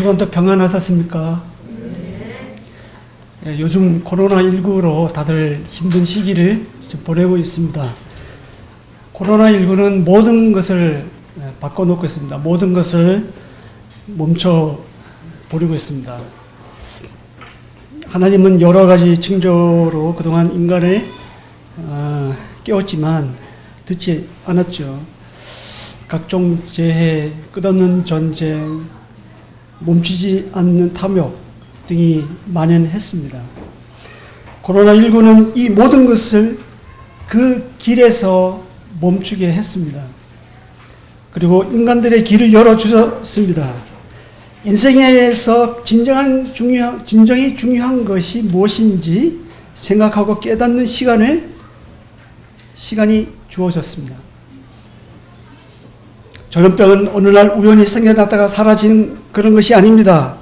주간도 평안하셨습니까? 예, 요즘 코로나19로 다들 힘든 시기를 지금 보내고 있습니다. 코로나19는 모든 것을 바꿔놓고 있습니다. 모든 것을 멈춰 버리고 있습니다. 하나님은 여러 가지 징조로 그동안 인간을 깨웠지만 듣지 않았죠. 각종 재해, 끝없는 전쟁, 멈추지 않는 탐욕 등이 만연했습니다. 코로나19는 이 모든 것을 그 길에서 멈추게 했습니다. 그리고 인간들의 길을 열어주셨습니다. 인생에서 진정이 중요한 것이 무엇인지 생각하고 깨닫는 시간이 주어졌습니다. 전염병은 어느 날 우연히 생겨났다가 사라지는 그런 것이 아닙니다.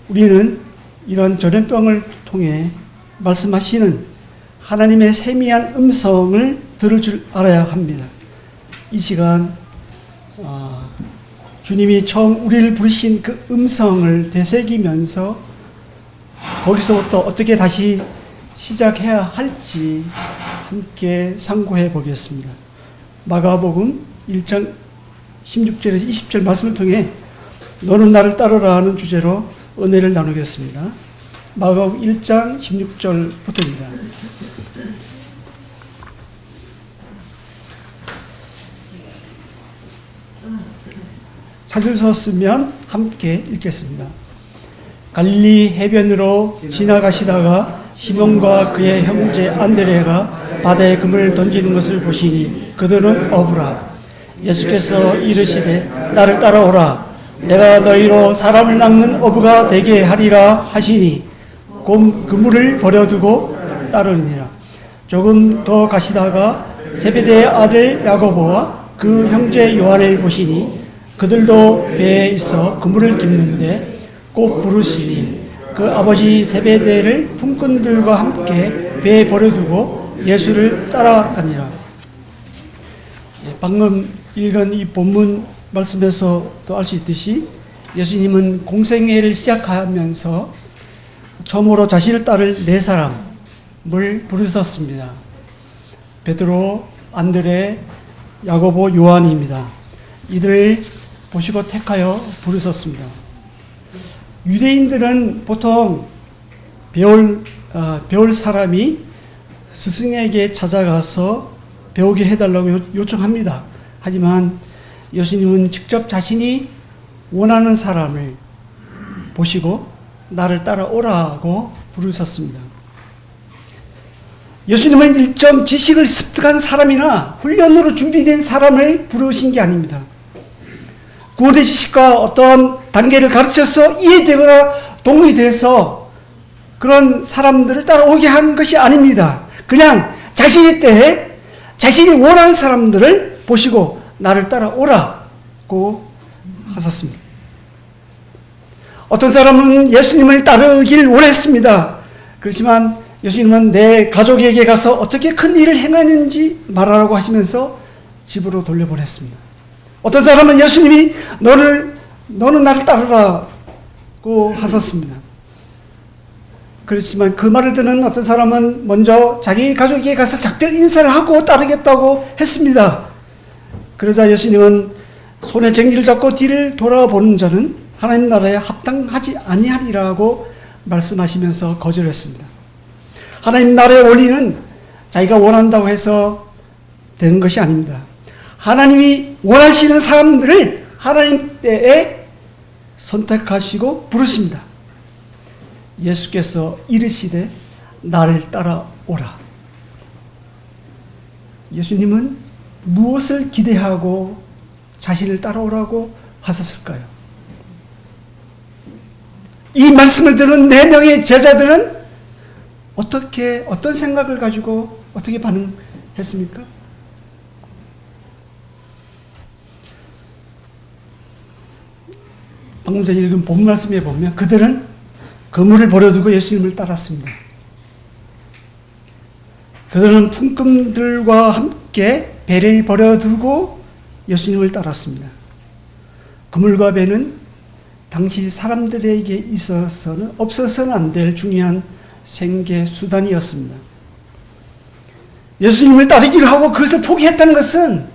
우리는 이런 전염병을 통해 말씀하시는 하나님의 세미한 음성을 들을 줄 알아야 합니다. 이 시간 주님이 처음 우리를 부르신 그 음성을 되새기면서 거기서부터 어떻게 다시 시작해야 할지 함께 상고해 보겠습니다. 마가복음 1장 16절에서 20절 말씀을 통해 너는 나를 따르라 하는 주제로 은혜를 나누겠습니다. 마가복음 1장 16절부터입니다. 찾으셨으면 함께 읽겠습니다. 갈릴리 해변으로 지나가시다가 시몬과 그의 형제 안드레가 바다에 그물을 던지는 것을 보시니 그들은 어부라. 예수께서 이르시되 나를 따라오라. 내가 너희로 사람을 낚는 어부가 되게 하리라 하시니 그물을 버려두고 따르니라. 조금 더 가시다가 세베대의 아들 야고보와 그 형제 요한을 보시니 그들도 배에 있어 그물을 깁는데 꼭 부르시니 그 아버지 세베대를 품꾼들과 함께 배에 버려두고 예수를 따라가니라. 방금 읽은 이 본문 말씀에서도 알 수 있듯이 예수님은 공생애를 시작하면서 처음으로 자신을 따를 네 사람을 부르셨습니다. 베드로, 안드레, 야고보, 요한입니다. 이들을 보시고 택하여 부르셨습니다. 유대인들은 보통 배울 사람이 스승에게 찾아가서 배우게 해달라고 요청합니다. 하지만 예수님은 직접 자신이 원하는 사람을 보시고 나를 따라오라고 부르셨습니다. 예수님은 일정 지식을 습득한 사람이나 훈련으로 준비된 사람을 부르신 게 아닙니다. 구원의 지식과 어떤 단계를 가르쳐서 이해되거나 동의돼서 그런 사람들을 따라오게 한 것이 아닙니다. 그냥 자신의 때에 자신이 원하는 사람들을 보시고 나를 따라오라고 하셨습니다. 어떤 사람은 예수님을 따르길 원했습니다. 그렇지만 예수님은 내 가족에게 가서 어떻게 큰 일을 행하는지 말하라고 하시면서 집으로 돌려보냈습니다. 어떤 사람은 예수님이 너는 나를 따르라고 하셨습니다. 그렇지만 그 말을 듣는 어떤 사람은 먼저 자기 가족에게 가서 작별 인사를 하고 따르겠다고 했습니다. 그러자 예수님은 손에 쟁기를 잡고 뒤를 돌아보는 자는 하나님 나라에 합당하지 아니하리라고 말씀하시면서 거절했습니다. 하나님 나라의 원리는 자기가 원한다고 해서 되는 것이 아닙니다. 하나님이 원하시는 사람들을 하나님 때에 선택하시고 부르십니다. 예수께서 이르시되 나를 따라오라. 예수님은 무엇을 기대하고 자신을 따라오라고 하셨을까요? 이 말씀을 들은 4명의 제자들은 어떤 생각을 가지고 어떻게 반응했습니까? 방금 전에 읽은 본 말씀에 보면 그들은 그물을 버려두고 예수님을 따랐습니다. 그들은 품꾼들과 함께 배를 버려두고 예수님을 따랐습니다. 그물과 배는 당시 사람들에게 있어서는 없어서는 안 될 중요한 생계 수단이었습니다. 예수님을 따르기를 하고 그것을 포기했다는 것은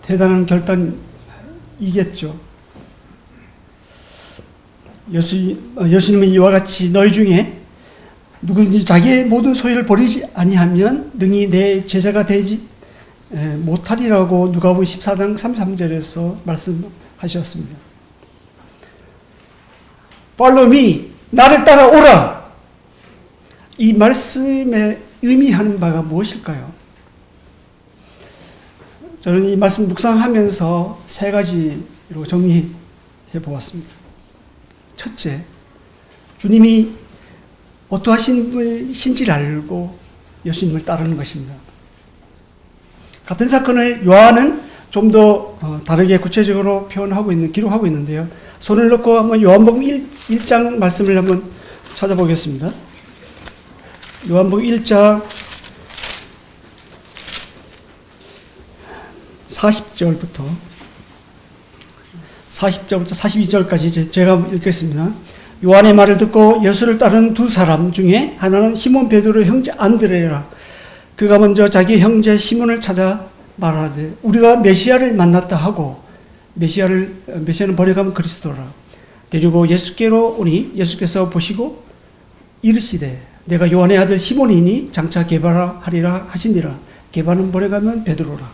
대단한 결단이겠죠. 예수님은 이와 같이 너희 중에 누구든지 자기의 모든 소유를 버리지 아니하면 능히 내 제자가 되지 못하리라고 누가복음 14장 33절에서 말씀하셨습니다. Follow me, 나를 따라오라. 이 말씀에 의미하는 바가 무엇일까요? 저는 이 말씀 묵상하면서 세 가지로 정리해 보았습니다. 첫째, 주님이 어떠하신 분이신지를 알고 예수님을 따르는 것입니다. 같은 사건을 요한은 좀 더 다르게 구체적으로 기록하고 있는데요. 손을 넣고 한번 요한복음 1장 말씀을 한번 찾아보겠습니다. 요한복음 1장 40절부터 42절까지 제가 읽겠습니다. 요한의 말을 듣고 예수를 따르는 두 사람 중에 하나는 시몬 베드로의 형제 안드레라. 그가 먼저 자기 형제 시몬을 찾아 말하되 우리가 메시아를 만났다 하고, 메시아는 번역하면 그리스도라. 데리고 예수께로 오니 예수께서 보시고 이르시되 내가 요한의 아들 시몬이니 장차 게바라 하리라 하시니라. 게바는 번역하면 베드로라.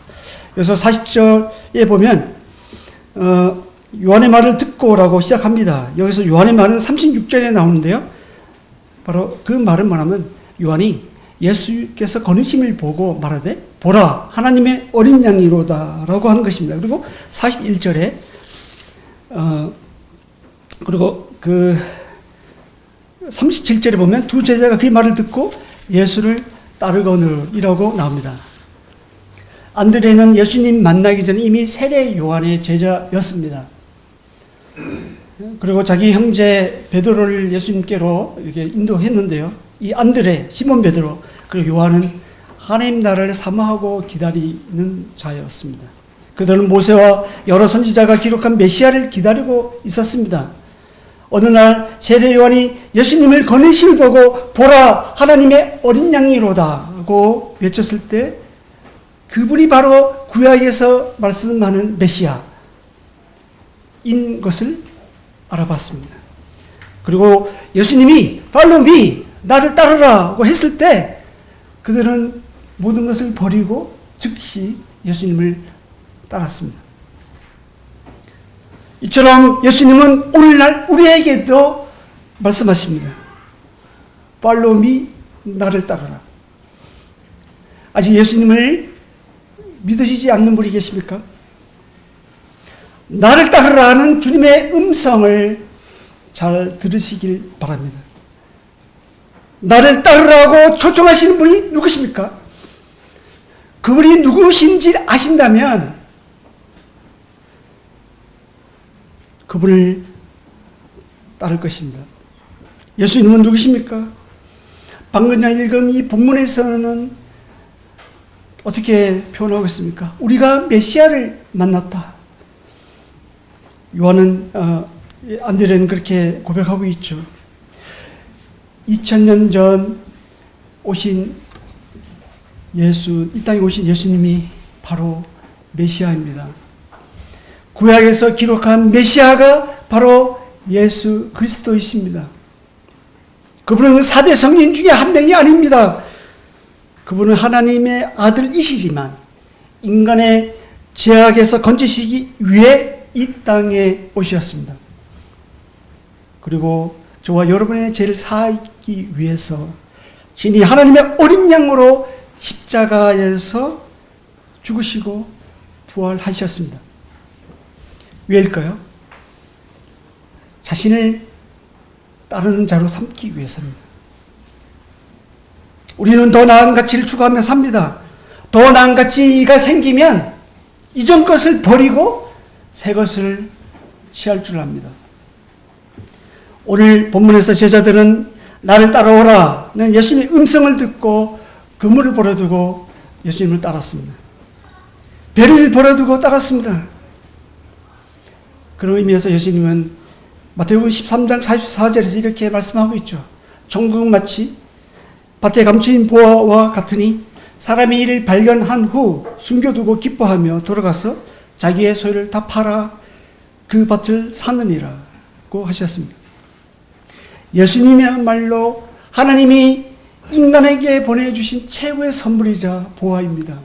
그래서 40절에 보면 요한의 말을 듣고라고 시작합니다. 여기서 요한의 말은 36절에 나오는데요. 바로 그 말은 뭐냐면 요한이 예수께서 거느심을 보고 말하되 보라 하나님의 어린 양이로다 라고 하는 것입니다. 그리고 41절에 그리고 그 37절에 보면 두 제자가 그 말을 듣고 예수를 따르거늘이라고 나옵니다. 안드레는 예수님 만나기 전에 이미 세례 요한의 제자였습니다. 그리고 자기 형제 베드로를 예수님께로 이렇게 인도했는데요. 이 안드레, 시몬 베드로, 그리고 요한은 하나님 나라를 사모하고 기다리는 자였습니다. 그들은 모세와 여러 선지자가 기록한 메시아를 기다리고 있었습니다. 어느 날 세례 요한이 예수님을 거느심을 보고 보라 하나님의 어린 양이로다고 외쳤을 때 그분이 바로 구약에서 말씀하는 메시아인 것을 알아봤습니다. 그리고 예수님이 Follow me, 나를 따르라고 했을 때 그들은 모든 것을 버리고 즉시 예수님을 따랐습니다. 이처럼 예수님은 오늘날 우리에게도 말씀하십니다. Follow me, 나를 따르라. 아직 예수님을 믿으시지 않는 분이 계십니까? 나를 따르라 하는 주님의 음성을 잘 들으시길 바랍니다. 나를 따르라고 초청하시는 분이 누구십니까? 그분이 누구신지 아신다면 그분을 따를 것입니다. 예수님은 누구십니까? 방금 전에 읽은 이 본문에서는 어떻게 표현하고 있습니까? 우리가 메시아를 만났다. 요한은 안드레는 그렇게 고백하고 있죠. 2000년 전 오신 예수, 이 땅에 오신 예수님이 바로 메시아입니다. 구약에서 기록한 메시아가 바로 예수 그리스도이십니다. 그분은 4대 성인 중에 한 명이 아닙니다. 그분은 하나님의 아들이시지만 인간의 죄악에서 건지시기 위해 이 땅에 오셨습니다. 그리고 저와 여러분의 죄를 사하기 위해서 신이 하나님의 어린 양으로 십자가에서 죽으시고 부활하셨습니다. 왜일까요? 자신을 따르는 자로 삼기 위해서입니다. 우리는 더 나은 가치를 추구하며 삽니다. 더 나은 가치가 생기면 이전 것을 버리고 새 것을 취할 줄 압니다. 오늘 본문에서 제자들은 나를 따라오라는 예수님의 음성을 듣고 그물을 버려두고 예수님을 따랐습니다. 배를 버려두고 따랐습니다. 그런 의미에서 예수님은 마태복음 13장 44절에서 이렇게 말씀하고 있죠. 천국은 마치 밭에 감추인 보화와 같으니 사람이 이를 발견한 후 숨겨두고 기뻐하며 돌아가서 자기의 소유를 다 팔아 그 밭을 사느니라고 하셨습니다. 예수님이야말로 하나님이 인간에게 보내주신 최고의 선물이자 보화입니다.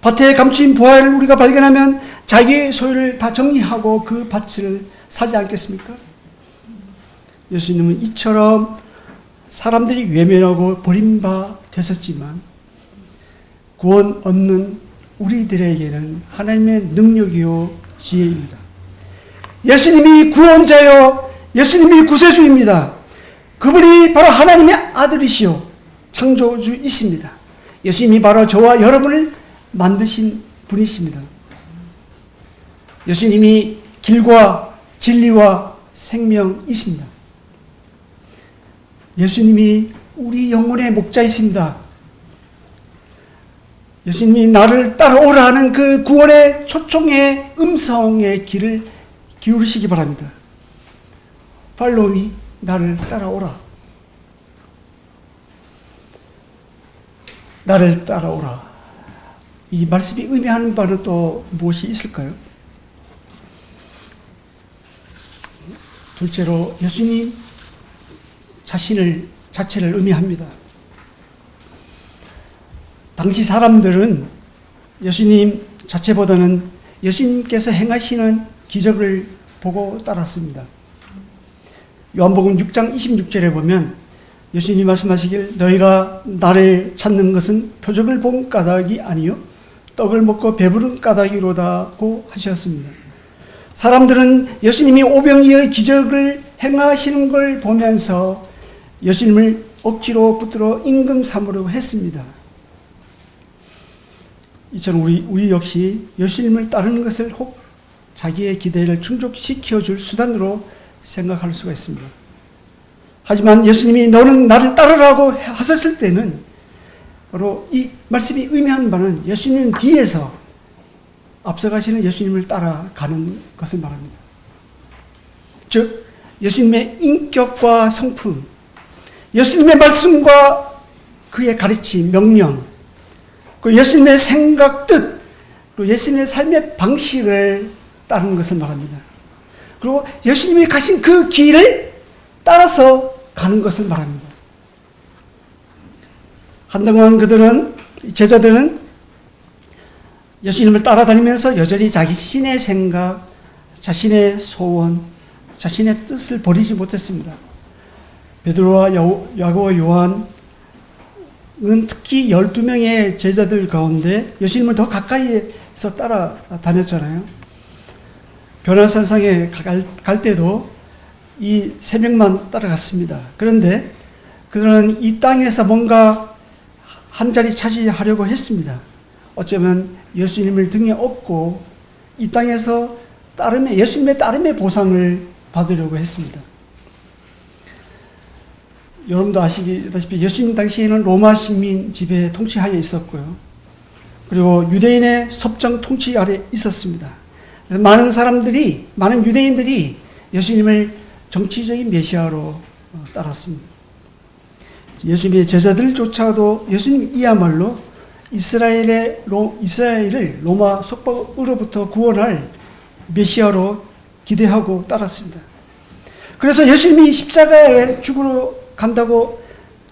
밭에 감추인 보화를 우리가 발견하면 자기의 소유를 다 정리하고 그 밭을 사지 않겠습니까? 예수님은 이처럼 사람들이 외면하고 버림바 되셨지만 구원 얻는 우리들에게는 하나님의 능력이요 지혜입니다. 예수님이 구원자요, 예수님이 구세주입니다. 그분이 바로 하나님의 아들이시요 창조주이십니다. 예수님이 바로 저와 여러분을 만드신 분이십니다. 예수님이 길과 진리와 생명이십니다. 예수님이 우리 영혼의 목자이십니다. 예수님이 나를 따라오라 하는 그 구원의 초청의 음성의 귀를 기울이시기 바랍니다. Follow me, 나를 따라오라. 나를 따라오라. 이 말씀이 의미하는 바는 또 무엇이 있을까요? 둘째로 예수님 자체를 의미합니다. 당시 사람들은 예수님 자체보다는 예수님께서 행하시는 기적을 보고 따랐습니다. 요한복음 6장 26절에 보면 예수님이 말씀하시길 너희가 나를 찾는 것은 표적을 본 까닭이 아니요 떡을 먹고 배부른 까닭이로다고 하셨습니다. 사람들은 예수님이 오병이의 기적을 행하시는 걸 보면서 예수님을 억지로 붙들어 임금 삼으려고 했습니다. 이처럼 우리 역시 예수님을 따르는 것을 혹 자기의 기대를 충족시켜줄 수단으로 생각할 수가 있습니다. 하지만 예수님이 너는 나를 따르라고 하셨을 때는 바로 이 말씀이 의미하는 바는 예수님 뒤에서 앞서가시는 예수님을 따라가는 것을 말합니다. 즉 예수님의 인격과 성품, 예수님의 말씀과 그의 가르침, 명령, 그리고 예수님의 생각, 뜻, 그리고 예수님의 삶의 방식을 따르는 것을 말합니다. 그리고 예수님이 가신 그 길을 따라서 가는 것을 말합니다. 한동안 제자들은 예수님을 따라다니면서 여전히 자신의 생각, 자신의 소원, 자신의 뜻을 버리지 못했습니다. 베드로와 야고보와 요한은 특히 12명의 제자들 가운데 예수님을 더 가까이에서 따라다녔잖아요. 변화산상에 갈 때도 이 3명만 따라갔습니다. 그런데 그들은 이 땅에서 뭔가 한 자리 차지하려고 했습니다. 어쩌면 예수님을 등에 업고 이 땅에서 예수님의 따름의 보상을 받으려고 했습니다. 여러분도 아시다시피 예수님 당시에는 로마 식민 지배 통치하에 있었고요. 그리고 유대인의 섭정 통치 아래 있었습니다. 많은 유대인들이 예수님을 정치적인 메시아로 따랐습니다. 예수님의 제자들조차도 예수님이야말로 이스라엘을 로마 속박으로부터 구원할 메시아로 기대하고 따랐습니다. 그래서 예수님이 십자가에 죽으러 간다고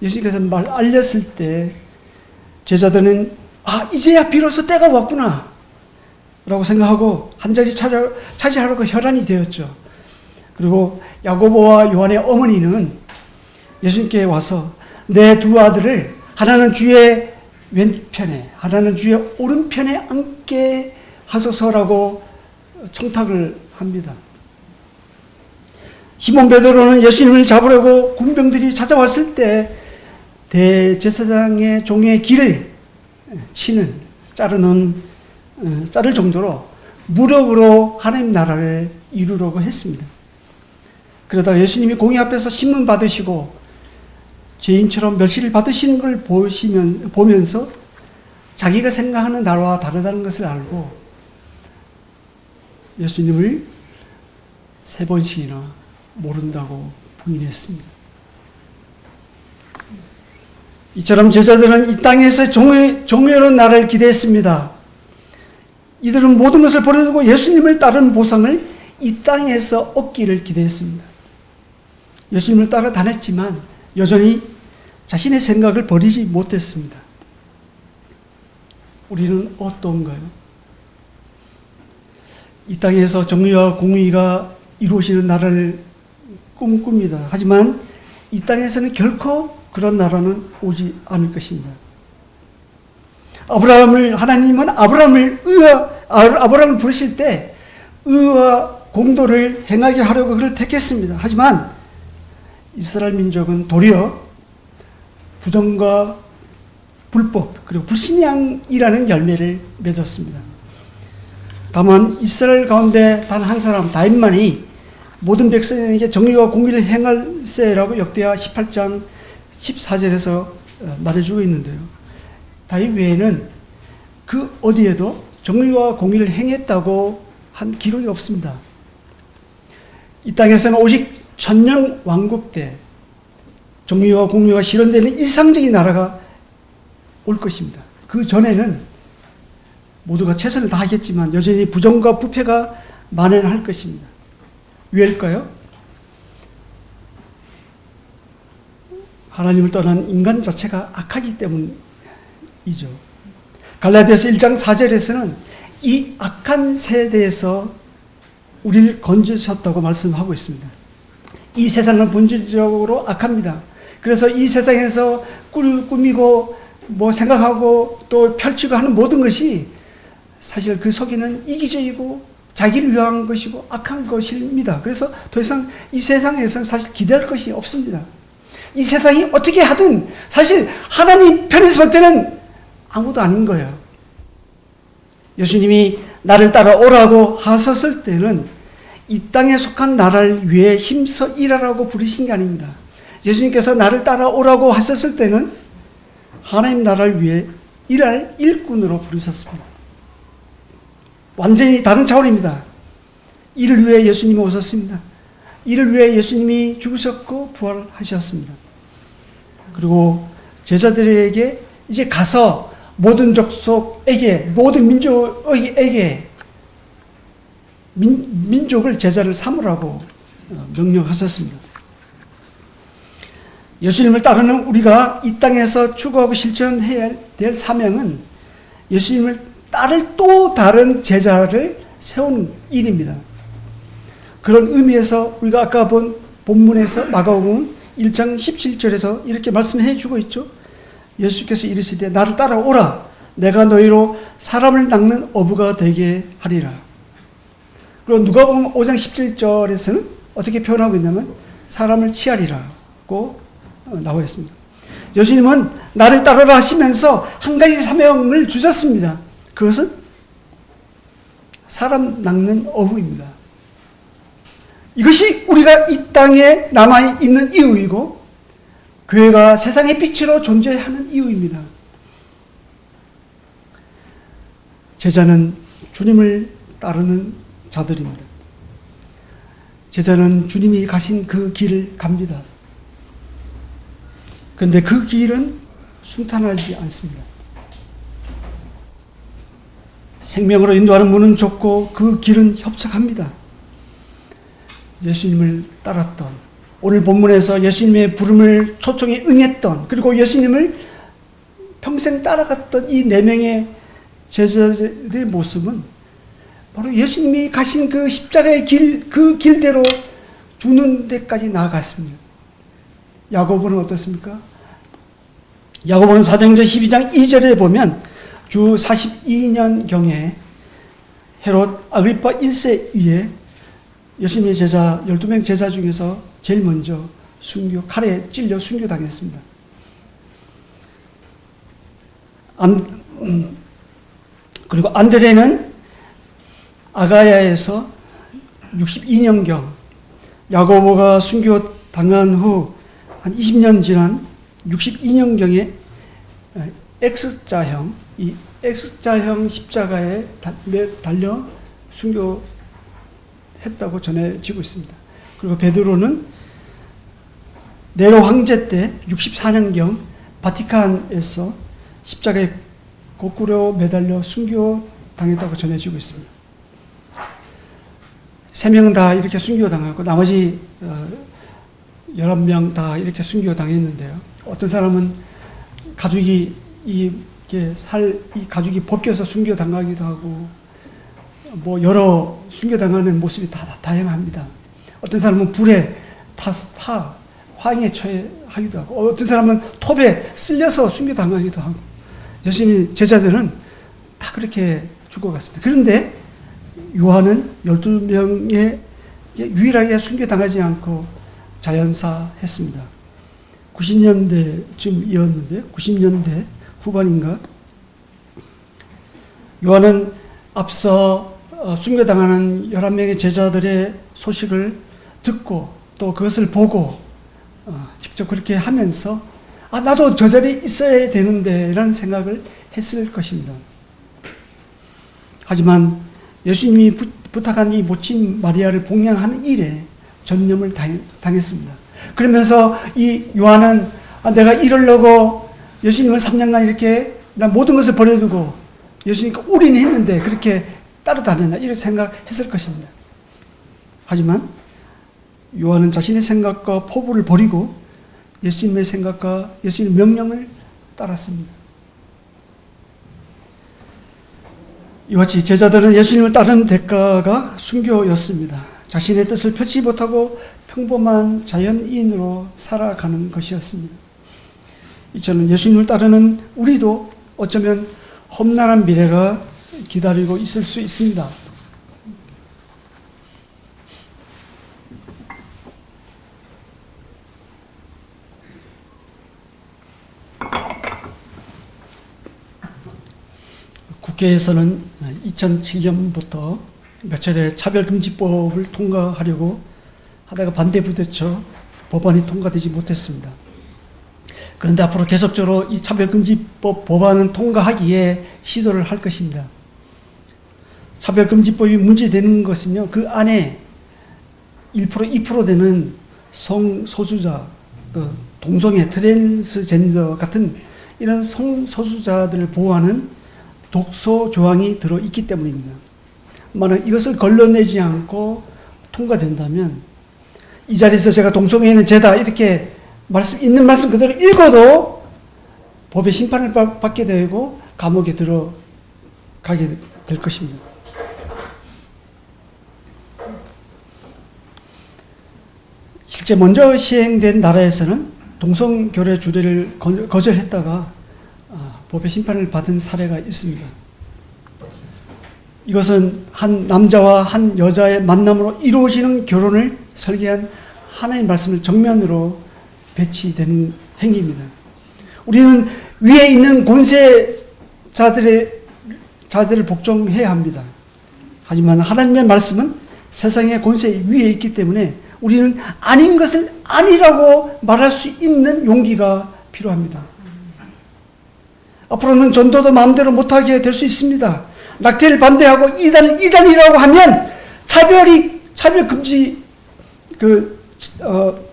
예수님께서 알렸을 때 제자들은 이제야 비로소 때가 왔구나 라고 생각하고 한 자리 차지하려고 혈안이 되었죠. 그리고 야고보와 요한의 어머니는 예수님께 와서 내 두 아들을 하나는 주의 왼편에 하나는 주의 오른편에 앉게 하소서라고 청탁을 합니다. 시몬 베드로는 예수님을 잡으려고 군병들이 찾아왔을 때 대제사장의 종의 길을 자를 정도로 무력으로 하나님 나라를 이루려고 했습니다. 그러다가 예수님이 공의 앞에서 신문 받으시고 죄인처럼 멸시를 받으시는 걸 보면서 자기가 생각하는 나라와 다르다는 것을 알고 예수님을 3번씩이나 모른다고 부인했습니다. 이처럼 제자들은 이 땅에서 종려는 날을 기대했습니다. 이들은 모든 것을 버려두고 예수님을 따르는 보상을 이 땅에서 얻기를 기대했습니다. 예수님을 따라 다녔지만 여전히 자신의 생각을 버리지 못했습니다. 우리는 어떤가요? 이 땅에서 정의와 공의가 이루어지는 나라를 꿈꿉니다. 하지만 이 땅에서는 결코 그런 나라는 오지 않을 것입니다. 하나님은 아브라함을 부르실 때 의와 공도를 행하게 하려고 그를 택했습니다. 하지만 이스라엘 민족은 도리어 부정과 불법 그리고 불신앙이라는 열매를 맺었습니다. 다만 이스라엘 가운데 단 한 사람 다윗만이 모든 백성에게 정의와 공의를 행할세라고 역대하 18장 14절에서 말해주고 있는데요. 다윗 외에는 그 어디에도 정의와 공의를 행했다고 한 기록이 없습니다. 이 땅에서는 오직 천년 왕국 때 정의와 공의가 실현되는 이상적인 나라가 올 것입니다. 그 전에는 모두가 최선을 다하겠지만 여전히 부정과 부패가 만연할 것입니다. 왜일까요? 하나님을 떠난 인간 자체가 악하기 때문이죠. 갈라디아서 1장 4절에서는 이 악한 세대에서 우리를 건지셨다고 말씀하고 있습니다. 이 세상은 본질적으로 악합니다. 그래서 이 세상에서 꾸미고 생각하고 또 펼치고 하는 모든 것이 사실 그 속에는 이기적이고 자기를 위한 것이고 악한 것입니다. 그래서 더 이상 이 세상에서는 사실 기대할 것이 없습니다. 이 세상이 어떻게 하든 사실 하나님 편에서 볼 때는 아무도 아닌 거예요. 예수님이 나를 따라오라고 하셨을 때는 이 땅에 속한 나라를 위해 힘써 일하라고 부르신 게 아닙니다. 예수님께서 나를 따라오라고 하셨을 때는 하나님 나라를 위해 일할 일꾼으로 부르셨습니다. 완전히 다른 차원입니다. 이를 위해 예수님이 오셨습니다. 이를 위해 예수님이 죽으셨고 부활하셨습니다. 그리고 제자들에게 이제 가서 모든 족속에게 모든 민족에게 민족을 제자를 삼으라고 명령하셨습니다. 예수님을 따르는 우리가 이 땅에서 추구하고 실천해야 될 사명은 예수님을 따를 또 다른 제자를 세우는 일입니다. 그런 의미에서 우리가 아까 본 본문에서 마가복음 1장 17절에서 이렇게 말씀해 주고 있죠. 예수께서 이르시되 나를 따라오라 내가 너희로 사람을 낚는 어부가 되게 하리라. 그리고 누가복음 5장 17절에서는 어떻게 표현하고 있냐면 사람을 취하리라고 나와 있습니다. 예수님은 나를 따르라 하시면서 한 가지 사명을 주셨습니다. 그것은 사람 낚는 어부입니다. 이것이 우리가 이 땅에 남아있는 이유이고 교회가 세상의 빛으로 존재하는 이유입니다. 제자는 주님을 따르는 자들입니다. 제자는 주님이 가신 그 길을 갑니다. 그런데 그 길은 순탄하지 않습니다. 생명으로 인도하는 문은 좁고 그 길은 협착합니다. 예수님을 따랐던, 오늘 본문에서 예수님의 부름을 초청에 응했던, 그리고 예수님을 평생 따라갔던 이 4명의 제자들의 모습은 바로 예수님이 가신 그 십자가의 길, 그 길대로 죽는 데까지 나아갔습니다. 야고보는 어떻습니까? 야고보는 사도행전 12장 2절에 보면 주 42년경에 헤롯 아그리파 1세 위에 예수님의 제자 12명 제자 중에서 제일 먼저 칼에 찔려 순교당했습니다. 그리고 안드레는 아가야에서 62년경 야고보가 순교당한 후 한 20년 지난 62년경에 X자형, 이 X자형 십자가에 달려 순교했습니다. 했다고 전해지고 있습니다. 그리고 베드로는 네로 황제 때 64년경 바티칸에서 십자가에 거꾸로 매달려 순교당했다고 전해지고 있습니다. 3명은 다 이렇게 순교당하고 나머지 11명 다 이렇게 순교당했는데요. 어떤 사람은 가죽이 이 가죽이 벗겨서 순교당하기도 하고 뭐 여러 순교당하는 모습이 다 다양합니다. 어떤 사람은 불에 화형에 처해하기도 하고 어떤 사람은 톱에 쓸려서 순교당하기도 하고 예수님의 제자들은 다 그렇게 죽어갔습니다. 그런데 요한은 12명에 유일하게 순교당하지 않고 자연사했습니다. 90년대쯤이었는데 90년대 후반인가 요한은 앞서 순교당하는 11명의 제자들의 소식을 듣고 또 그것을 보고 직접 그렇게 하면서 나도 저 자리에 있어야 되는데 라는 생각을 했을 것입니다. 하지만 예수님이 부탁한 이 모친 마리아를 봉양하는 일에 전념을 당했습니다. 그러면서 이 요한은 내가 이러려고 예수님을 3년간 이렇게 난 모든 것을 버려두고 예수님과 올인했는데 그렇게 따라다녔나 이렇게 생각했을 것입니다. 하지만 요한은 자신의 생각과 포부를 버리고 예수님의 생각과 예수님의 명령을 따랐습니다. 이와 같이 제자들은 예수님을 따르는 대가가 순교였습니다. 자신의 뜻을 펼치지 못하고 평범한 자연인으로 살아가는 것이었습니다. 이처럼 예수님을 따르는 우리도 어쩌면 험난한 미래가 기다리고 있을 수 있습니다. 국회에서는 2007년부터 몇 차례 차별금지법을 통과하려고 하다가 반대 부딪혀 법안이 통과되지 못했습니다. 그런데 앞으로 계속적으로 이 차별금지법 법안은 통과하기에 시도를 할 것입니다. 차별금지법이 문제되는 것은요, 그 안에 1%, 2% 되는 성소수자, 동성애, 트랜스젠더 같은 이런 성소수자들을 보호하는 독소 조항이 들어있기 때문입니다. 만약 이것을 걸러내지 않고 통과된다면 이 자리에서 제가 동성애는 죄다 이렇게 있는 말씀 그대로 읽어도 법의 심판을 받게 되고 감옥에 들어가게 될 것입니다. 실제 먼저 시행된 나라에서는 동성교례 주례를 거절했다가 법의 심판을 받은 사례가 있습니다. 이것은 한 남자와 한 여자의 만남으로 이루어지는 결혼을 설계한 하나님의 말씀을 정면으로 배치되는 행위입니다. 우리는 위에 있는 권세자들을 복종해야 합니다. 하지만 하나님의 말씀은 세상의 권세 위에 있기 때문에 우리는 아닌 것을 아니라고 말할 수 있는 용기가 필요합니다. 앞으로는 전도도 마음대로 못하게 될 수 있습니다. 낙태를 반대하고 이단은 이단이라고 하면 차별금지,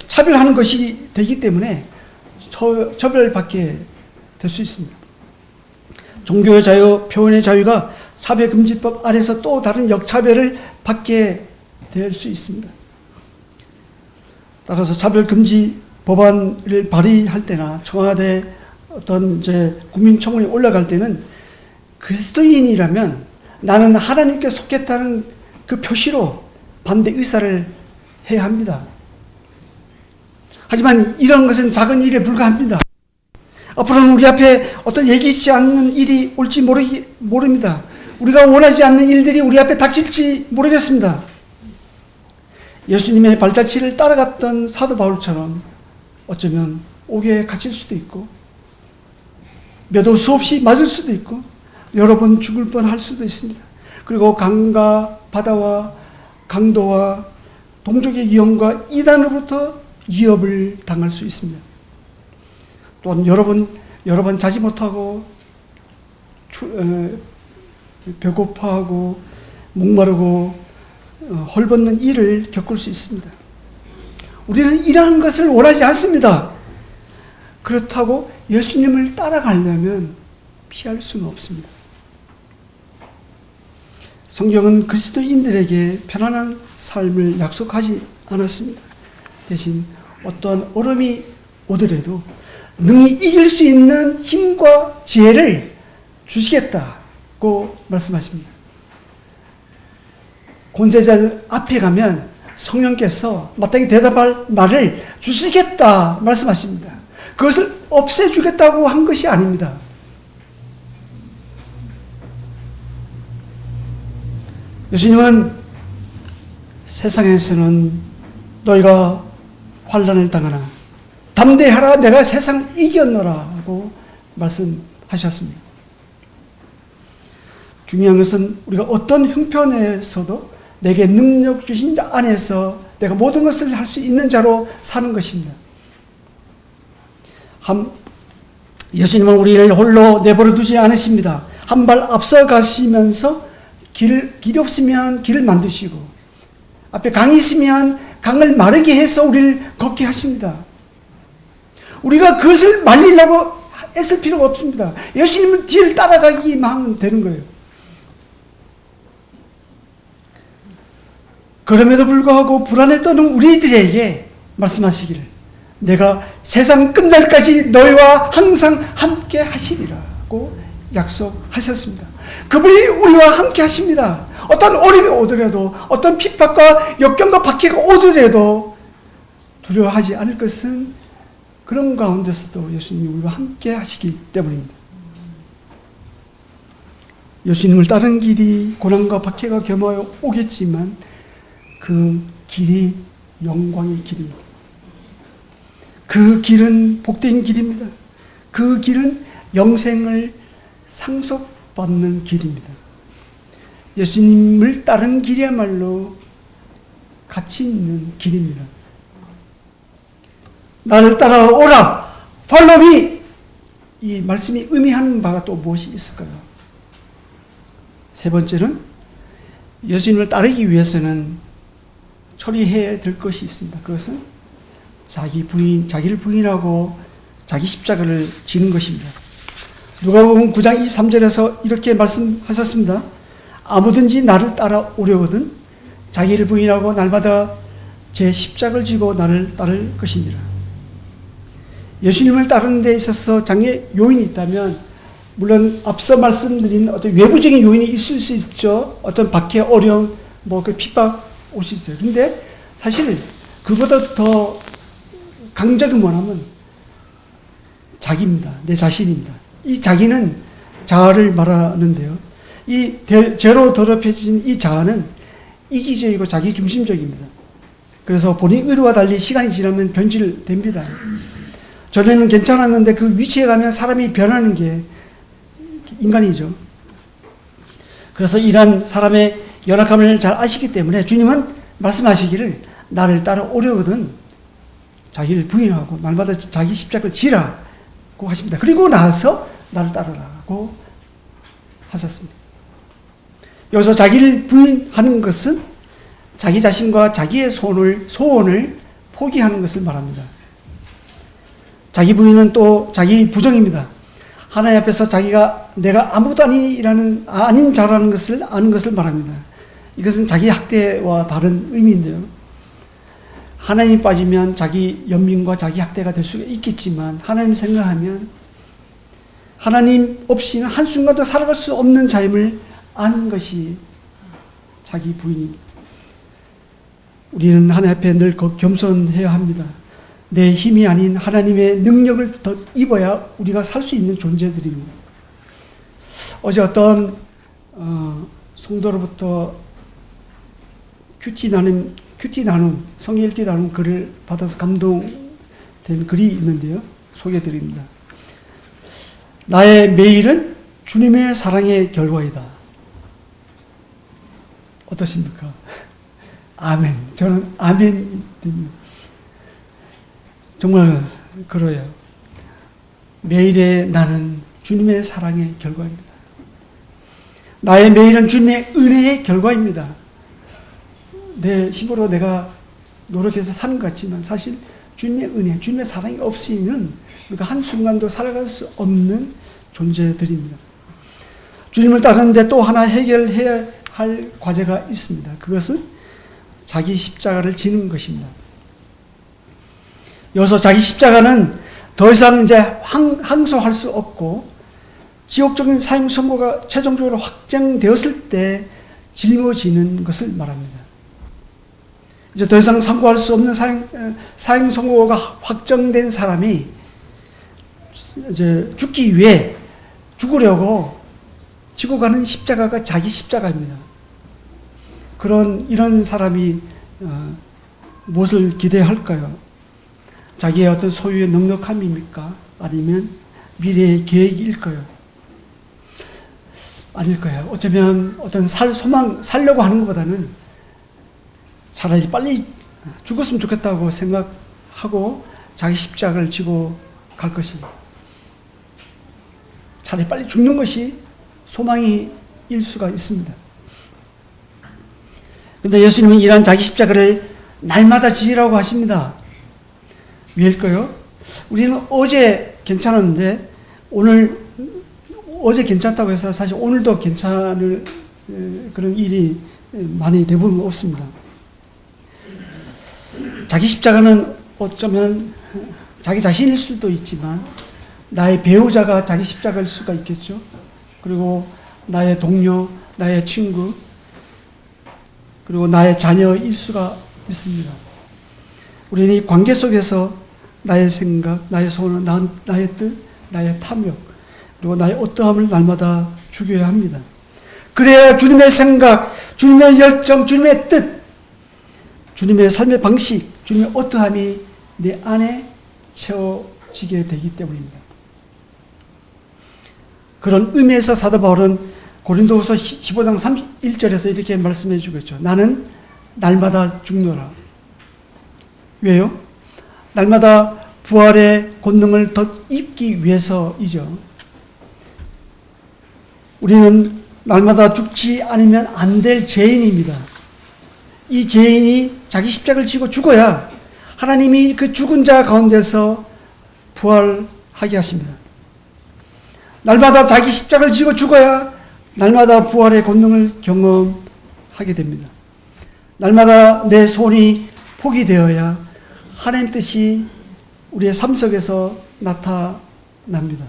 차별하는 것이 되기 때문에 처벌받게 될 수 있습니다. 종교의 자유, 표현의 자유가 차별금지법 아래서 또 다른 역차별을 받게 될 수 있습니다. 따라서 차별금지 법안을 발의할 때나 청와대 어떤 국민청원에 올라갈 때는 그리스도인이라면 나는 하나님께 속했다는 그 표시로 반대 의사를 해야 합니다. 하지만 이런 것은 작은 일에 불과합니다. 앞으로는 우리 앞에 어떤 예기치 않는 일이 올지 모릅니다. 우리가 원하지 않는 일들이 우리 앞에 닥칠지 모르겠습니다. 예수님의 발자취를 따라갔던 사도 바울처럼 어쩌면 옥에 갇힐 수도 있고 몇 올 수없이 맞을 수도 있고 여러 번 죽을 뻔할 수도 있습니다. 그리고 강과 바다와 강도와 동족의 위험과 이단으로부터 위협을 당할 수 있습니다. 또한 여러 번 자지 못하고 배고파하고 목마르고 헐벗는 일을 겪을 수 있습니다. 우리는 이러한 것을 원하지 않습니다. 그렇다고 예수님을 따라가려면 피할 수는 없습니다. 성경은 그리스도인들에게 편안한 삶을 약속하지 않았습니다. 대신 어떠한 어려움이 오더라도 능히 이길 수 있는 힘과 지혜를 주시겠다고 말씀하십니다. 권세자들 앞에 가면 성령께서 마땅히 대답할 말을 주시겠다 말씀하십니다. 그것을 없애주겠다고 한 것이 아닙니다. 예수님은 세상에서는 너희가 환난을 당하나 담대하라 내가 세상을 이겼노라고 말씀하셨습니다. 중요한 것은 우리가 어떤 형편에서도 내게 능력 주신 자 안에서 내가 모든 것을 할 수 있는 자로 사는 것입니다. 예수님은 우리를 홀로 내버려 두지 않으십니다. 한 발 앞서 가시면서 길이 없으면 길을 만드시고 앞에 강이 있으면 강을 마르게 해서 우리를 걷게 하십니다. 우리가 그것을 말리려고 애쓸 필요가 없습니다. 예수님을 뒤를 따라가기만 하면 되는 거예요. 그럼에도 불구하고 불안에 떠는 우리들에게 말씀하시기를 내가 세상 끝날까지 너희와 항상 함께 하시리라고 약속하셨습니다. 그분이 우리와 함께 하십니다. 어떤 어려움이 오더라도 어떤 핍박과 역경과 박해가 오더라도 두려워하지 않을 것은 그런 가운데서도 예수님이 우리와 함께 하시기 때문입니다. 예수님을 따르는 길이 고난과 박해가 겸하여 오겠지만 그 길이 영광의 길입니다. 그 길은 복된 길입니다. 그 길은 영생을 상속받는 길입니다. 예수님을 따르는 길이야말로 가치 있는 길입니다. 나를 따라오라 팔로미 이 말씀이 의미하는 바가 또 무엇이 있을까요? 세 번째는 예수님을 따르기 위해서는 처리해야 될 것이 있습니다. 그것은 자기를 부인하고 자기 십자가를 지는 것입니다. 누가복음 9장 23절에서 이렇게 말씀하셨습니다. 아무든지 나를 따라오려거든 자기를 부인하고 날마다 제 십자가를 지고 나를 따를 것이니라. 예수님을 따르는 데 있어서 장애 요인이 있다면 물론 앞서 말씀드린 어떤 외부적인 요인이 있을 수 있죠. 어떤 박해, 어려움, 그 핍박 올 수 있어요. 근데 사실 그보다 더 강적인 뭐냐면 자기입니다. 내 자신입니다. 이 자기는 자아를 말하는데요. 이 죄로 더럽혀진 이 자아는 이기적이고 자기중심적입니다. 그래서 본인 의도와 달리 시간이 지나면 변질됩니다. 전에는 괜찮았는데 그 위치에 가면 사람이 변하는 게 인간이죠. 그래서 이런 사람의 연약함을 잘 아시기 때문에 주님은 말씀하시기를 나를 따라오려거든 자기를 부인하고 날마다 자기 십자가를 지라고 하십니다. 그리고 나서 나를 따르라고 하셨습니다. 여기서 자기를 부인하는 것은 자기 자신과 자기의 소원을 포기하는 것을 말합니다. 자기 부인은 또 자기 부정입니다. 하나님 앞에서 자기가 내가 아무것도 아닌 자라는 것을 아는 것을 말합니다. 이것은 자기 학대와 다른 의미인데요. 하나님 빠지면 자기 연민과 자기 학대가 될 수가 있겠지만 하나님 생각하면 하나님 없이는 한순간도 살아갈 수 없는 자임을 아는 것이 자기 부인입니다. 우리는 하나님 앞에 늘 겸손해야 합니다. 내 힘이 아닌 하나님의 능력을 더 입어야 우리가 살 수 있는 존재들입니다. 어제 어떤 성도로부터 큐티 나눔, 성경 읽기 나눔 글을 받아서 감동된 글이 있는데요. 소개해드립니다. 나의 매일은 주님의 사랑의 결과이다. 어떠십니까? 아멘. 저는 아멘입니다. 정말 그래요. 매일의 나는 주님의 사랑의 결과입니다. 나의 매일은 주님의 은혜의 결과입니다. 내 힘으로 내가 노력해서 사는 것 같지만 사실 주님의 은혜, 주님의 사랑이 없이는 우리가 한순간도 살아갈 수 없는 존재들입니다. 주님을 따르는데 또 하나 해결해야 할 과제가 있습니다. 그것은 자기 십자가를 지는 것입니다. 여기서 자기 십자가는 더 이상 이제 항소할 수 없고 지옥적인 사형 선고가 최종적으로 확정되었을 때 짊어지는 것을 말합니다. 이제 더 이상 상고할 수 없는 사형 선고가 확정된 사람이 이제 죽기 위해 죽으려고 지고 가는 십자가가 자기 십자가입니다. 이런 사람이 무엇을 기대할까요? 자기의 어떤 소유의 넉넉함입니까? 아니면 미래의 계획일까요? 아닐 거예요. 어쩌면 어떤 살려고 하는 것보다는 차라리 빨리 죽었으면 좋겠다고 생각하고 자기 십자가를 지고 갈 것입니다. 차라리 빨리 죽는 것이 소망일 수가 있습니다. 그런데 예수님은 이러한 자기 십자가를 날마다 지으라고 하십니다. 왜일까요? 우리는 어제 괜찮았는데 어제 괜찮다고 해서 사실 오늘도 괜찮을 그런 일이 많이 대부분 없습니다. 자기 십자가는 어쩌면 자기 자신일 수도 있지만 나의 배우자가 자기 십자가일 수가 있겠죠. 그리고 나의 동료, 나의 친구, 그리고 나의 자녀일 수가 있습니다. 우리는 이 관계 속에서 나의 생각, 나의 소원, 나의 뜻, 나의 탐욕, 그리고 나의 어떠함을 날마다 죽여야 합니다. 그래야 주님의 생각, 주님의 열정, 주님의 뜻, 주님의 삶의 방식, 주님의 어떠함이 내 안에 채워지게 되기 때문입니다. 그런 의미에서 사도 바울은 고린도후서 15장 31절에서 이렇게 말씀해 주겠죠. 나는 날마다 죽노라. 왜요? 날마다 부활의 권능을 더 입기 위해서이죠. 우리는 날마다 죽지 않으면 안 될 죄인입니다. 이 죄인이 자기 십자가를 지고 죽어야 하나님이 그 죽은 자 가운데서 부활하게 하십니다. 날마다 자기 십자가를 지고 죽어야 날마다 부활의 권능을 경험하게 됩니다. 날마다 내 손이 포기되어야 하나님 뜻이 우리의 삶 속에서 나타납니다.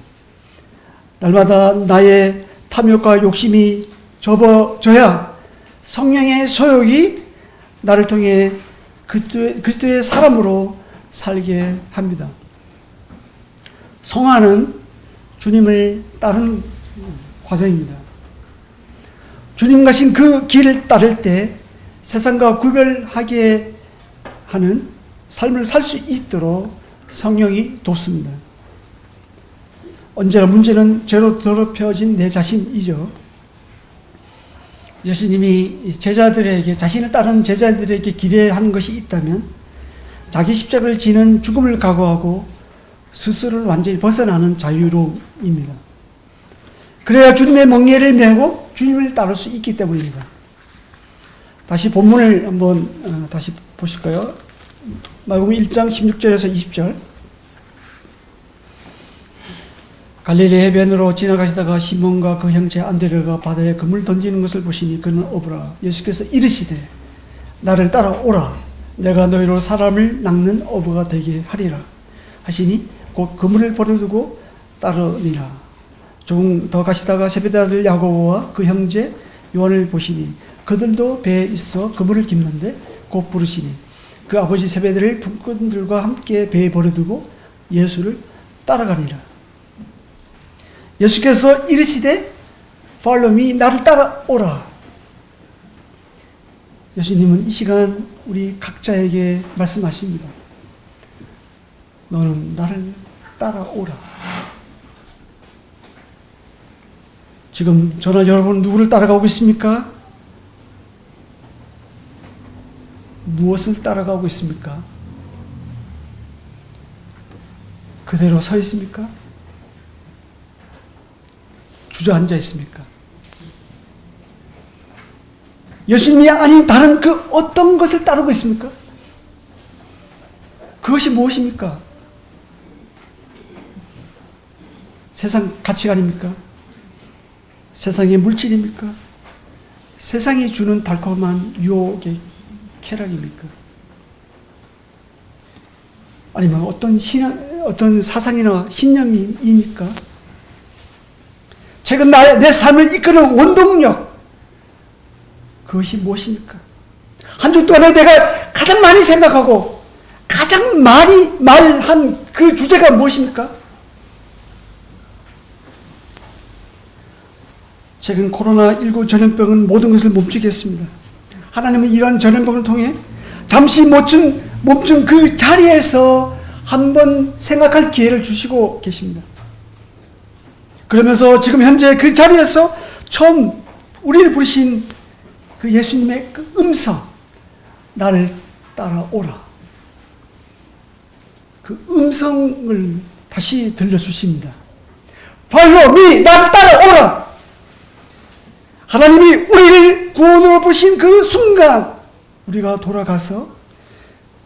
날마다 나의 탐욕과 욕심이 접어져야 성령의 소욕이 나를 통해 그리스도의 사람으로 살게 합니다. 성화는 주님을 따르는 과정입니다. 주님 가신 그 길을 따를 때 세상과 구별하게 하는 삶을 살 수 있도록 성령이 돕습니다. 언제나 문제는 죄로 더럽혀진 내 자신이죠. 예수님이 제자들에게, 자신을 따르는 제자들에게 기대하는 것이 있다면 자기 십자가를 지는 죽음을 각오하고 스스로를 완전히 벗어나는 자유로움입니다. 그래야 주님의 멍에를 메고 주님을 따를 수 있기 때문입니다. 다시 본문을 한번 다시 보실까요? 마가복음 1장 16절에서 20절. 갈릴리 해변으로 지나가시다가 시몬과 그 형제 안드레가 바다에 그물 던지는 것을 보시니 그는 어부라. 예수께서 이르시되 나를 따라오라. 내가 너희로 사람을 낚는 어부가 되게 하리라 하시니 곧 그물을 버려두고 따르니라. 조금 더 가시다가 세베대 아들 야고보와 그 형제 요한을 보시니 그들도 배에 있어 그물을 깁는데 곧 부르시니 그 아버지 세베대를 품꾼들과 함께 배에 버려두고 예수를 따라가니라. 예수께서 이르시되 Follow me, 나를 따라오라. 예수님은 이 시간 우리 각자에게 말씀하십니다. 너는 나를 따라오라. 지금 저나 여러분 누구를 따라가고 있습니까? 무엇을 따라가고 있습니까? 그대로 서 있습니까? 주저앉아 있습니까? 예수님이 아닌 다른 그 어떤 것을 따르고 있습니까? 그것이 무엇입니까? 세상 가치관입니까? 세상의 물질입니까? 세상이 주는 달콤한 유혹의 쾌락입니까? 아니면 어떤 사상이나 신념입니까? 최근 내 삶을 이끄는 원동력, 그것이 무엇입니까? 한 주 동안에 내가 가장 많이 생각하고 가장 많이 말한 그 주제가 무엇입니까? 최근 코로나19 전염병은 모든 것을 멈추게 했습니다. 하나님은 이러한 전염병을 통해 잠시 멈춘 그 자리에서 한번 생각할 기회를 주시고 계십니다. 그러면서 지금 현재 그 자리에서 처음 우리를 부르신 그 예수님의 그 음성, 나를 따라오라. 그 음성을 다시 들려주십니다. Follow me, 나를 따라오라. 하나님이 우리를 구원으로 부르신 그 순간 우리가 돌아가서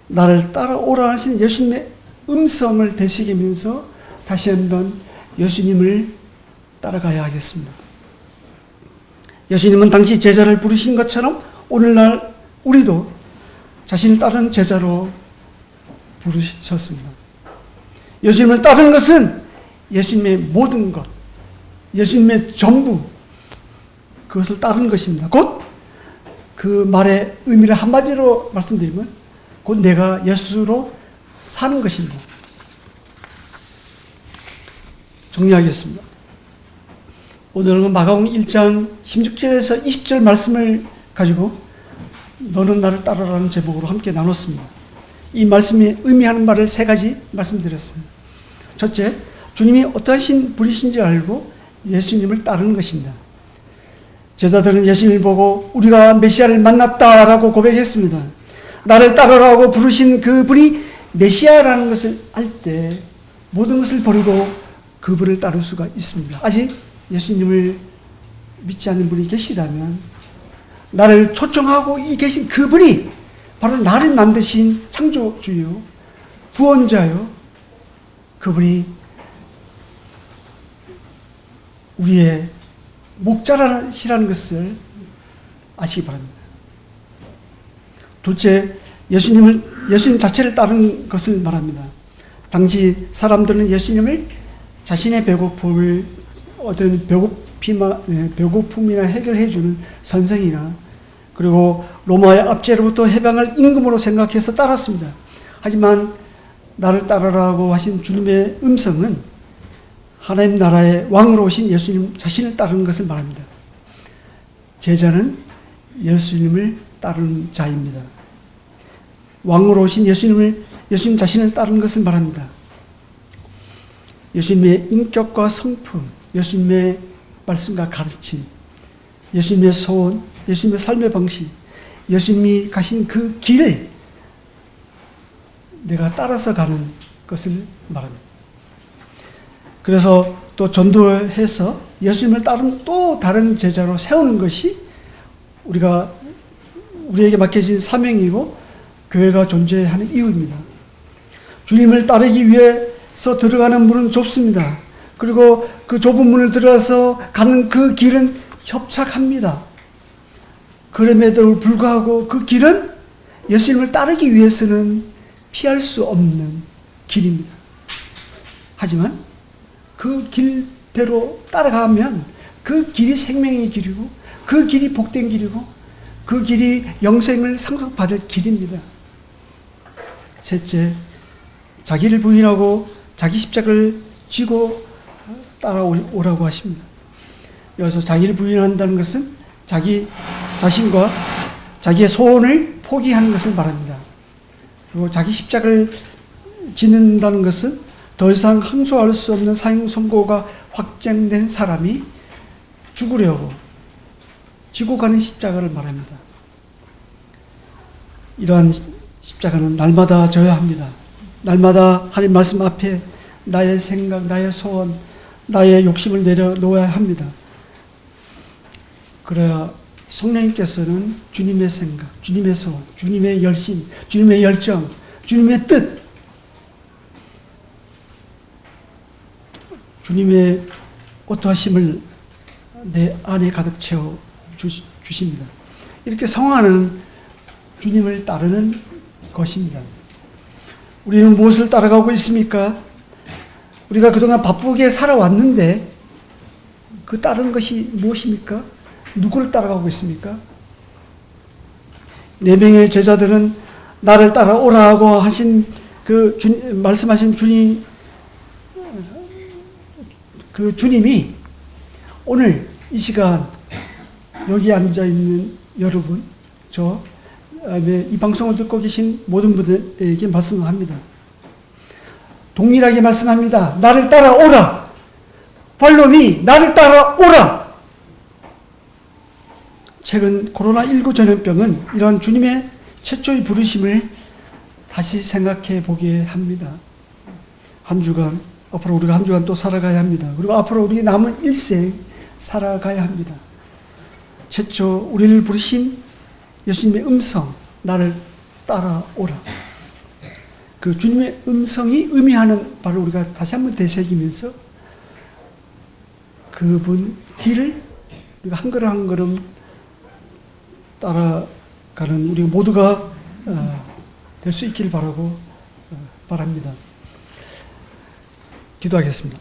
나를 따라오라 하신 예수님의 음성을 되새기면서 다시 한번 예수님을 따라가야 하겠습니다. 예수님은 당시 제자를 부르신 것처럼 오늘날 우리도 자신을 따르는 제자로 부르셨습니다. 예수님을 따르는 것은 예수님의 모든 것, 예수님의 전부, 그것을 따르는 것입니다. 곧 그 말의 의미를 한마디로 말씀드리면 곧 내가 예수로 사는 것입니다. 정리하겠습니다. 오늘은 마가복음 1장 16절에서 20절 말씀을 가지고 너는 나를 따르라는 제목으로 함께 나눴습니다. 이 말씀이 의미하는 말을 세 가지 말씀드렸습니다. 첫째, 주님이 어떠하신 분이신지 알고 예수님을 따르는 것입니다. 제자들은 예수님을 보고 우리가 메시아를 만났다라고 고백했습니다. 나를 따르라고 부르신 그분이 메시아라는 것을 알 때 모든 것을 버리고 그분을 따를 수가 있습니다. 아직 예수님을 믿지 않는 분이 계시다면 나를 초청하고 이 계신 그분이 바로 나를 만드신 창조주요, 구원자요, 그분이 우리의 목자라시라는 것을 아시기 바랍니다. 둘째, 예수님 자체를 따르는 것을 말합니다. 당시 사람들은 예수님을 자신의 배고픔을 어떤 배고픔이나 해결해주는 선생이나 그리고 로마의 압제로부터 해방할 임금으로 생각해서 따랐습니다. 하지만 나를 따르라고 하신 주님의 음성은 하나님 나라의 왕으로 오신 예수님 자신을 따르는 것을 말합니다. 제자는 예수님을 따르는 자입니다. 왕으로 오신 예수님 자신을 따르는 것을 말합니다. 예수님의 인격과 성품, 예수님의 말씀과 가르침, 예수님의 소원, 예수님의 삶의 방식, 예수님이 가신 그 길을 내가 따라서 가는 것을 말합니다. 그래서 또 전도해서 예수님을 따른 또 다른 제자로 세우는 것이 우리에게 맡겨진 사명이고 교회가 존재하는 이유입니다. 주님을 따르기 위해서 들어가는 문은 좁습니다. 그리고 그 좁은 문을 들어서 가는 그 길은 협착합니다. 그럼에도 불구하고 그 길은 예수님을 따르기 위해서는 피할 수 없는 길입니다. 하지만 그 길대로 따라가면 그 길이 생명의 길이고 그 길이 복된 길이고 그 길이 영생을 상속받을 길입니다. 셋째, 자기를 부인하고 자기 십자가를 지고 따라오라고 하십니다. 여기서 자기를 부인한다는 것은 자기 자신과 자기의 소원을 포기하는 것을 말합니다. 그리고 자기 십자가를 지는다는 것은 더 이상 항소할 수 없는 사형 선고가 확정된 사람이 죽으려고 지고 가는 십자가를 말합니다. 이러한 십자가는 날마다 져야 합니다. 날마다 하나님 말씀 앞에 나의 생각, 나의 소원, 나의 욕심을 내려놓아야 합니다. 그래야 성령님께서는 주님의 생각, 주님의 소원, 주님의 열심, 주님의 열정, 주님의 뜻, 주님의 어떠하심을 내 안에 가득 채워 주십니다. 이렇게 성화는 주님을 따르는 것입니다. 우리는 무엇을 따라가고 있습니까? 우리가 그동안 바쁘게 살아왔는데 그 따르는 것이 무엇입니까? 누구를 따라가고 있습니까? 4명의 제자들은 나를 따라오라고 하신 말씀하신 주님이 오늘 이 시간 여기 앉아 있는 여러분, 이 방송을 듣고 계신 모든 분들에게 말씀합니다. 동일하게 말씀합니다. 나를 따라오라. 발놈이 나를 따라오라. 최근 코로나19 전염병은 이런 주님의 최초의 부르심을 다시 생각해 보게 합니다. 한 주간, 앞으로 우리가 한 주간 또 살아가야 합니다. 그리고 앞으로 우리 남은 일생 살아가야 합니다. 최초 우리를 부르신 예수님의 음성, 나를 따라오라. 그 주님의 음성이 의미하는 바로 우리가 다시 한번 되새기면서 그분 길을 우리가 한 걸음 한 걸음 따라가는 우리 모두가 될 수 있기를 바랍니다. 기도하겠습니다.